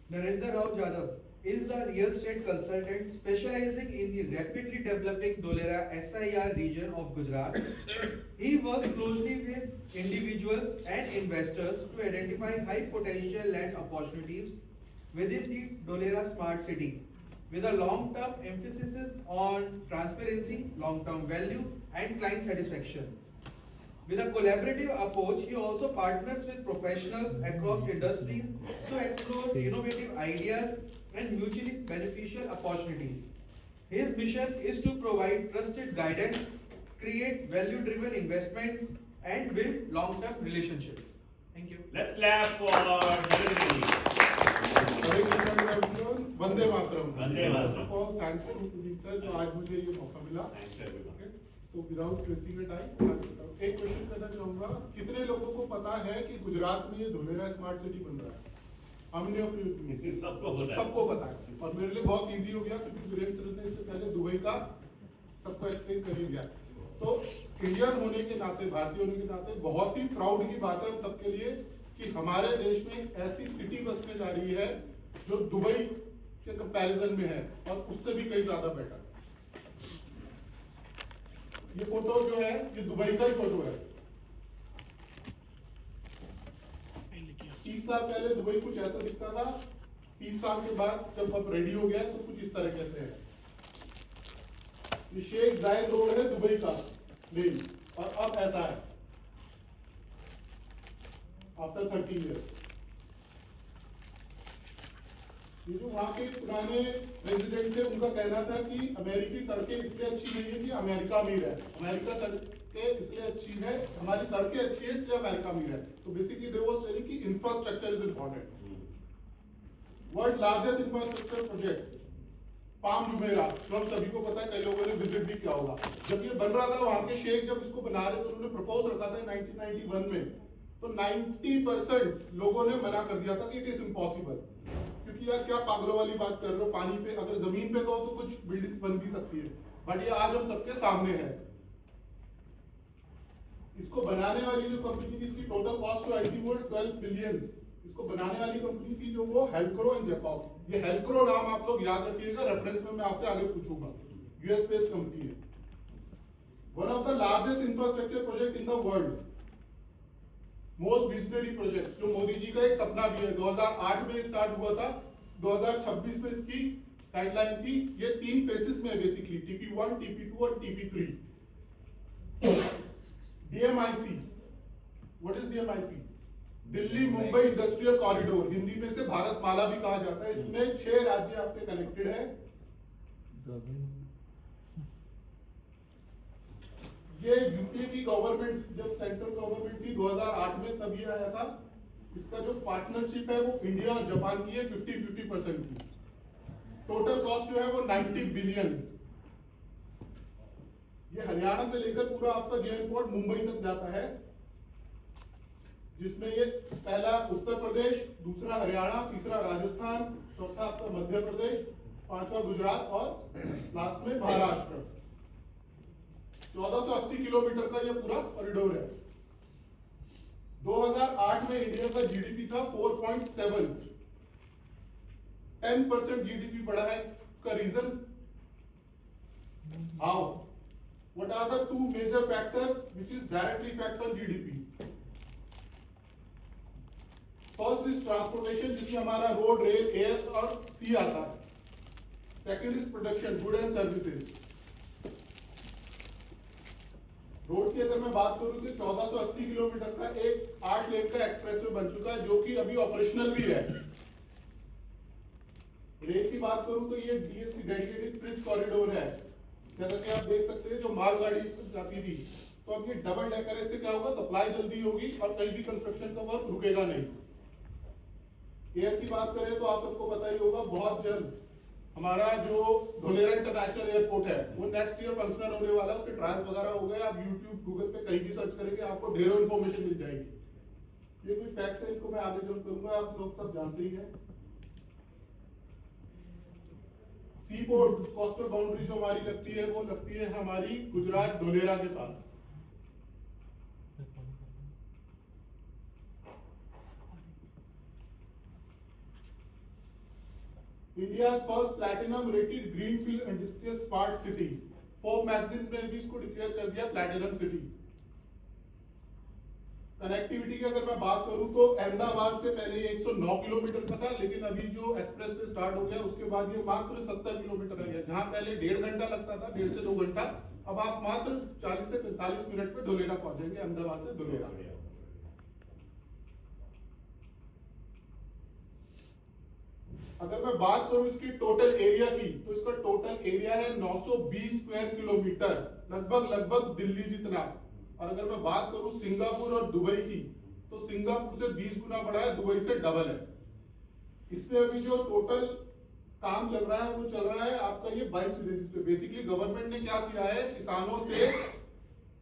Narendra Rao Jadhav is a real estate consultant specializing in the rapidly developing Dholera SIR region of Gujarat. He works closely with individuals and investors to identify high potential land opportunities within the Dholera Smart City with a long term emphasis on transparency, long term value, and client satisfaction. With a collaborative approach, he also partners with professionals across industries to explore innovative ideas and mutually beneficial opportunities. His mission is to provide trusted guidance, create value driven investments, and build long term relationships. Thank you. Let's clap for Narendra ji. Very good morning everyone. Vande Mataram. Vande Mataram. First of all, thanks to Puneet sir जो आज मुझे ये मौका मिला. Thanks to everyone. Okay. तो without wasting time एक question करना चाहूंगा. कितने लोगों को पता है कि गुजरात में ये धोलेरा स्मार्ट सिटी बन रहा है? How many of you? सबको पता है. सबको पता है. और मेरे लिए बहुत इजी हो गया क्योंकि वीरेंद्र सर ने इससे पहले दुबई का सबको एक्सप्लेन कर ही दिया. तो इंडियन होने के नाते, भारतीय होने के नाते बहुत ही प्राउड की बात है हम सबके लिए कि हमारे देश में एक ऐसी सिटी बसने जा रही है जो दुबई के कंपैरिजन में है और उससे भी कहीं ज्यादा बेटर. ये फोटो जो है ये दुबई का ही फोटो है. 30 साल पहले दुबई कुछ ऐसा दिखता था. 30 साल के बाद जब अब रेडी हो गया तो कुछ इस तरीके से है. ये शेख जायद रोड है दुबई का मेन और अब ऐसा है आफ्टर 30 ईयर्स. ये जो वहां के पुराने प्रेसिडेंट थे उनका कहना था कि अमेरिकी सड़कें इसलिए अच्छी नहीं है कि अमेरिका अमीर है, अमेरिका सड़कें इसलिए अच्छी है, हमारी सड़कें अच्छी है इसलिए अमेरिका अमीर है. तो बेसिकली दे वाज टेलिंग कि infrastructure is important. World largest infrastructure project palm Jumeirah जो हम सभी को पता है, कई लोगों ने विजिट भी किया होगा. जब ये बन रहा था वहां के शेख जब इसको बना रहे थे उन्होंने प्रपोज रखा था 1991 में, तो 90% लोगों ने मना कर दिया था कि इट इज इम्पॉसिबल. क्योंकि यार क्या पागलों वाली बात कर रहे हो, पानी पे अगर जमीन पे कहो तो कुछ बिल्डिंग्स बन भी सकती है. बट ये आज हम सबके सामने है. इसको बनाने वाली जो कंपनी थी इसकी total cost to IT world 12 billion. इसको बनाने वाली कंपनी थी जो वो हेल्क्रो एंड जैकब. ये हेल्क्रो नाम आप लोग याद रखिएगा, रेफरेंस में मैं आपसे आगे पूछूंगा. यूएस बेस्ड कंपनी है. One of the largest infrastructure project in the world, most visionary project जो मोदी जी का एक सपना भी है. 2008 में स्टार्ट हुआ था, 2026 में इसकी गाइडलाइन थी. ये 3 फेसेस में है बेसिकली, TP1, TP2 और TP3. DMIC, what is DMIC? Delhi Mumbai industrial corridor, Hindi में से भारत माला भी कहा जाता है. इसमें 6 राज्य आपके कनेक्टेड है. ये यूपीए की गवर्नमेंट जब सेंट्रल गवर्नमेंट थी 2008 में तब ये आया था. इसका जो पार्टनरशिप है वो इंडिया और जापान की है 50-50% की. टोटल कॉस्ट जो है वो 90 बिलियन. ये हरियाणा से लेकर पूरा आपका जेएन पोर्ट मुंबई तक जाता है, जिसमें ये पहला उत्तर प्रदेश, दूसरा हरियाणा, तीसरा राजस्थान, चौथा आपका मध्य प्रदेश, पांचवा गुजरात और लास्ट में महाराष्ट्र. 1480 किलोमीटर का ये पूरा कॉरिडोर है. 2008 में इंडिया का जीडीपी था 4.7, 10% जीडीपी बढ़ा है. इसका reason how, what are the 2 major factors which is directly effect on GDP. First is transportation, जिसमें हमारा रोड, रेल, एयर और सी आता है. Second is production, good and services. Road की अगर मैं बात करूं तो 1480 किलोमीटर का एक 8 लेन का एक्सप्रेसवे बन चुका है जो कि अभी ऑपरेशनल भी है. रेल की बात करूं तो ये डीएफसी, डेडिकेटेड फ्रेट कॉरिडोर है. जैसा कि आप देख सकते हैं जो मालगाड़ी जाती थी, तो अब ये डबल डेकर से क्या होगा, सप्लाई जल्दी होगी और कहीं भी कंस्ट्रक्शन का वर्क रुकेगा नहीं. एयर की बात करें तो आप सबको पता ही होगा बहुत जल्द हमारा जो धोलेरा इंटरनेशनल एयरपोर्ट है वो नेक्स्ट ईयर फंक्शनल होने वाला है. उसके ट्रायल्स वगैरह हो गए. आप यूट्यूब, गूगल पे कहीं भी सर्च करेंगे आपको ढेरों इन्फॉर्मेशन मिल जाएगी. ये कोई फैक्ट है, इनको मैं आगे जो करूंगा आप लोग सब जानते ही हैं. सी पोर्ट, कोस्टल बाउंड्री जो हमारी लगती है वो लगती है हमारी गुजरात धोलेरा के पास. India's first platinum rated greenfield industrial smart city, Forbes magazine ने भी इसको डिक्लेयर कर दिया प्लैटिनम सिटी। कनेक्टिविटी की अगर मैं बात करूं तो अहमदाबाद से पहले ये 109 किलोमीटर का था, लेकिन अभी जो एक्सप्रेस वे स्टार्ट हो गया उसके बाद ये मात्र 70 किलोमीटर रह गया। जहां पहले 1.5 घंटा लगता था, 1.5 से 2 घंटा, अब आप मात्र 40 से 45 मिनट में धोलेरा पहुंचेंगे, अहमदाबाद से धोलेरा। अगर मैं बात करूं इसकी टोटल एरिया की, तो इसका टोटल एरिया है 920 स्क्वायर किलोमीटर, लगभग दिल्ली जितना। और अगर मैं बात करूं सिंगापुर और दुबई की, तो सिंगापुर से 20 गुना बड़ा है, दुबई से डबल है। इसमें अभी जो टोटल काम चल रहा है वो चल रहा है आपका ये 22 विलेजेस पे। बेसिकली गवर्नमेंट ने क्या किया है, किसानों से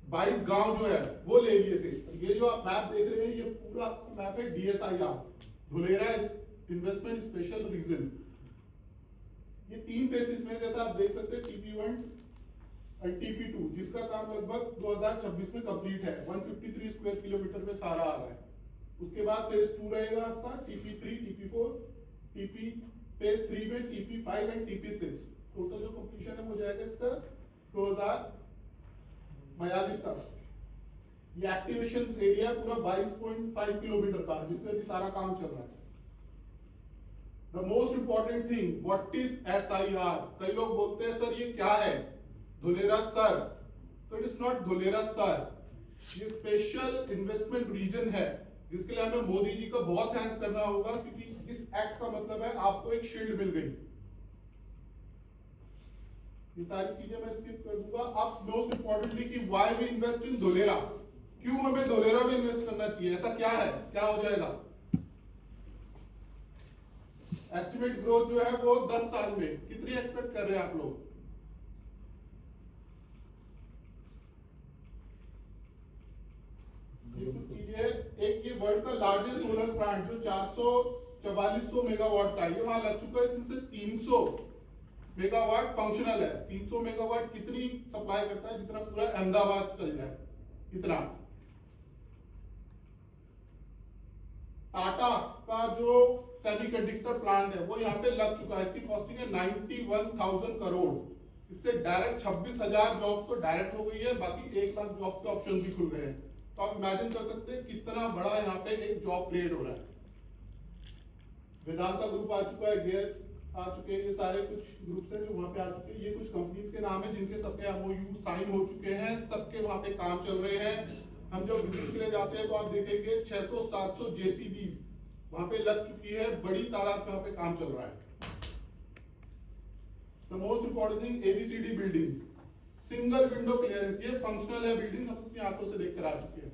22 गांव जो है वो ले लिए थे। ये जो आप मैप देख रहे हैं ये पूरा मैप है DSIR, Dholera investment special region. ये 3 फेसेस में जैसा आप देख सकते हैं, TP1 और TP2, जिसका काम लगभग 2026 में कंप्लीट है। 153 स्क्वायर किलोमीटर में सारा आ रहा है। उसके बाद फेज 2 रहेगा आपका, TP3, TP4, TP फेज 3 में TP5 एंड TP6। टोटल जो कंप्लीशन है हो जाएगा इसका 2042 तक। ये एक्टिवेशन एरिया पूरा 22.5 किलोमीटर का, जिसमें भी सारा काम चल रहा है। The most important thing, what is SIR? कई लोग बोलते हैं सर ये क्या है, धुलेरा सर। तो it is not Dholera sir, ये स्पेशल इन्वेस्टमेंट रीजन है, जिसके लिए हमें मोदी जी का बहुत थैंक्स करना होगा, क्योंकि इस एक्ट का मतलब है आपको एक शील्ड मिल गई। ये सारी चीजें मैं स्किप कर दूंगा। अब मोस्ट इंपॉर्टेंटली कि why we invest in Dholera, क्यों हमें धुलेरा में इन्वेस्ट करना चाहिए, ऐसा क्या है, क्या हो जाएगा। एस्टिमेट ग्रोथ जो है वो 10 साल में कितनी एक्सपेक्ट कर रहे हैं आप लोग। ये कुछ चीजें, एक ये वर्ल्ड का लार्जेस्ट सोलर प्लांट जो 4400 मेगावाट का, ये वहां लग चुका है। इसमें से 300 मेगावाट फंक्शनल है। 300 मेगावाट कितनी सप्लाई करता है, जितना पूरा अहमदाबाद चल जाए इतना। टाटा का जो सेमीकंडक्टर प्लांट है वो यहाँ पे लग चुका है। इसकी कॉस्टिंग है 91,000 करोड़। इससे डायरेक्ट 26,000 जॉब तो डायरेक्ट हो गई है, बाकी 1 लाख जॉब के ऑप्शन भी खुल गए हैं। तो आप इमेजिन कर सकते हैं कितना बड़ा यहाँ पे एक जॉब क्रिएट हो रहा है। वेदांता ग्रुप आ चुका है, गेयर आ चुके हैं, ये सारे कुछ ग्रुप्स हैं जो वहाँ पे आ चुके हैं। ये कुछ कंपनीज के नाम है जिनके सबके MOU साइन हो चुके हैं, सबके वहाँ पे काम चल रहे हैं। हम जब विजिट के लिए जाते हैं तो आप देखेंगे 600-700 JCBs वहाँ पे लग चुकी है, बड़ी तादाद में वहाँ पे काम चल रहा है। The most important thing, ABCD building, single window clearance, ये फंक्शनल है बिल्डिंग, हम अपनी आंखों से देखकर आ चुके हैं।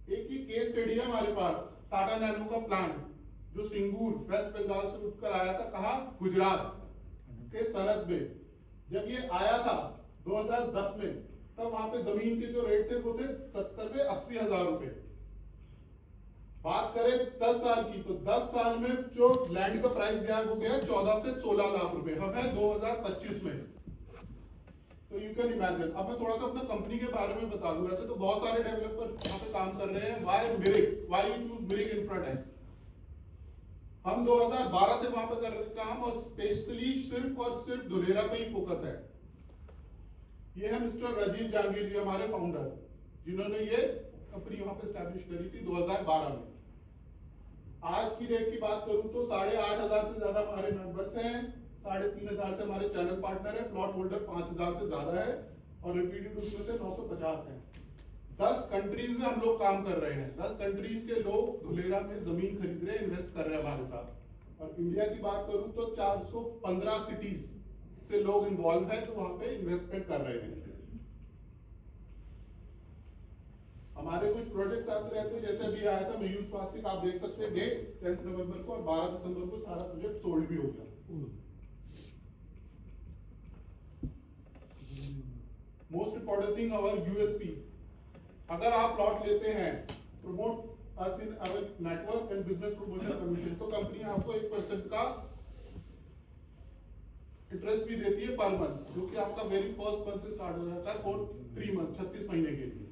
एक ही केस स्टडी है हमारे पास, टाटा नैनो का प्लांट जो सिंगूर वेस्ट बंगाल से उठकर आया था, कहा गुजरात के सरहद में। जब ये आया था 2010 में, तब वहां पे जमीन के जो रेट थे वो थे 70 से 80 हजार रुपए। बात करें 10 साल की, तो 10 साल में जो लैंड का प्राइस गया हो गया 14 से 16 लाख रुपए। हम है 2025 में, तो यू कैन इमेजिन। अब मैं थोड़ा सा अपना कंपनी के बारे में बता दूं। वैसे तो बहुत सारे डेवलपर यहाँ पे काम कर रहे हैं। Why Mirik, why you choose Mirik Infratech. हम 2012 से वहां पे कर रहे हैं काम, और स्पेशली सिर्फ और सिर्फ धुलेरा पे ही फोकस है। ये है मिस्टर राजीव जहांगीर जी, हमारे फाउंडर, जिन्होंने ये कंपनी वहां पे स्टैब्लिश करी थी 2012 में। आज की डेट की बात करूं तो 8,500 से ज्यादा हमारे मेंबर्स हैं, 3,500 से हमारे चैनल पार्टनर है, प्लॉट होल्डर 5,000 से ज्यादा है, और रिपीटेड उसमें से 950 है। 10 कंट्रीज में हम लोग काम कर रहे हैं। 10 कंट्रीज के लोग धुलेरा में जमीन खरीद रहे हैं, इन्वेस्ट कर रहे हैं हमारे साथ। और इंडिया की बात करूं तो 415 सिटीज से लोग इन्वॉल्व है जो वहां पे इन्वेस्टमेंट कर रहे हैं। हमारे कुछ प्रोजेक्ट्स आते रहते हैं, जैसे भी आया था मयूर प्लास्टिक, आप देख सकते हैं डेट 10 नवंबर को, और 12 दिसंबर को सारा प्रोजेक्ट सोल्ड भी हो गया। मोस्ट इंपॉर्टेंट थिंग, अवर USP, अगर आप प्लॉट लेते हैं, promote us in our network and business promotion commission, तो कंपनी आपको 1% का इंटरेस्ट भी देती है पर मंथ, जो कि आपका वेरी फर्स्ट मंथ से स्टार्ट हो जाता है फॉर 3 मंथ, 36 महीने के लिए।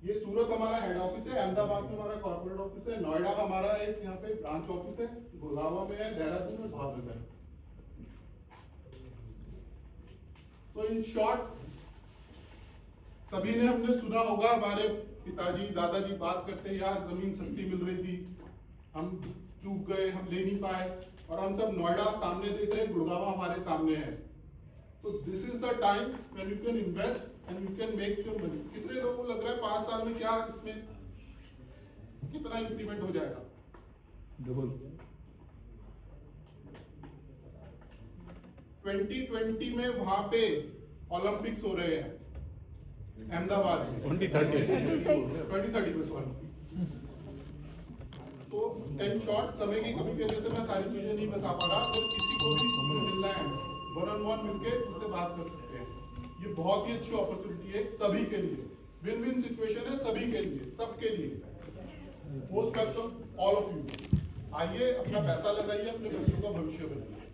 ये सूरत हमारा हेड ऑफिस है, अहमदाबाद में हमारा कॉर्पोरेट ऑफिस है, नोएडा का हमारा एक यहाँ पे ब्रांच ऑफिस है, गुड़गांव में है, देहरादून में, भावनगर है। तो इन शॉर्ट सभी ने हमने सुना होगा, हमारे पिताजी दादाजी बात करते हैं, यार जमीन सस्ती मिल रही थी, हम चूक गए, हम ले नहीं पाए, और हम सब नोएडा सामने देख रहे हैं, गुड़गांव हमारे सामने है। तो this is the time when you can invest and you can make your money. कितने लोगों को लग रहा है 5 साल में क्या इसमें कितना इंक्रीमेंट हो जाएगा? डबल। 2020 में वहां पे ओलंपिक्स हो रहे हैं अहमदाबाद में, 2030 में सॉरी। तो इन शॉर्ट समय की कमी की वजह से मैं सारी चीजें नहीं बता पा रहा। अगर किसी को भी मिलना है 1-on-1 मिलके इससे बात कर सकते हैं। ये बहुत ही अच्छी अपॉर्चुनिटी है सभी के लिए, विन विन सिचुएशन है सभी के लिए, सबके लिए। Most welcome all of you. आइए अपना पैसा लगाइए, अपने बच्चों का भविष्य बनाइए।